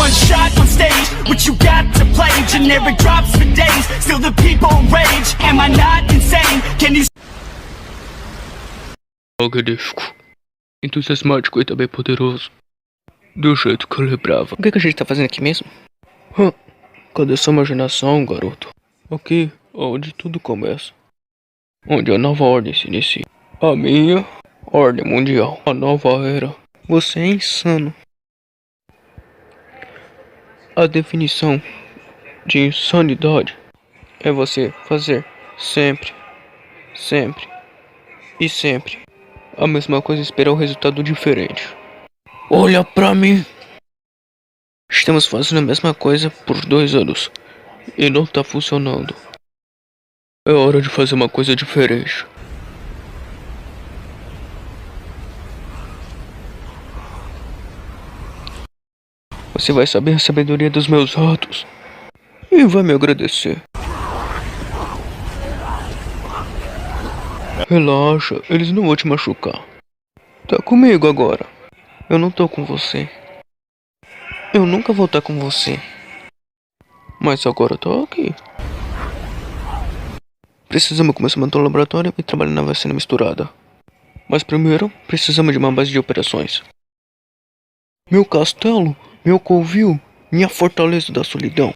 one shot on stage. What you got to play? Generic drops for days. Still the people rage. Am I not insane? Can these magnífico, entusiasmático e também poderoso, do jeito que eu lembrava. O que a gente tá fazendo aqui mesmo? Cadê sua imaginação, garoto? Aqui, onde tudo começa. Onde a nova ordem se inicia. A minha ordem mundial. A nova era. Você é insano. A definição de insanidade é você fazer sempre, sempre e sempre a mesma coisa e esperar um resultado diferente. Olha pra mim! Estamos fazendo a mesma coisa por 2 anos e não tá funcionando. É hora de fazer uma coisa diferente. Você vai saber a sabedoria dos meus atos e vai me agradecer. Relaxa, eles não vão te machucar. Tá comigo agora. Eu não tô com você. Eu nunca vou estar com você. Mas agora eu tô aqui. Precisamos começar a montar um laboratório e trabalhar na vacina misturada. Mas primeiro, precisamos de uma base de operações. Meu castelo, meu covil, minha fortaleza da solidão.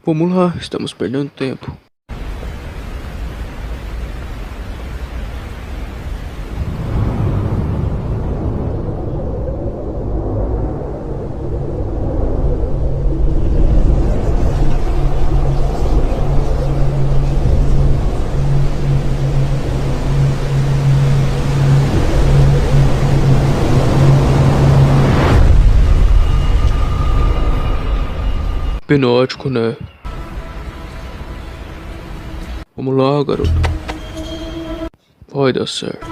Vamos lá, estamos perdendo tempo. Hipnótico, né? Vamos lá, garoto. Vai dar certo.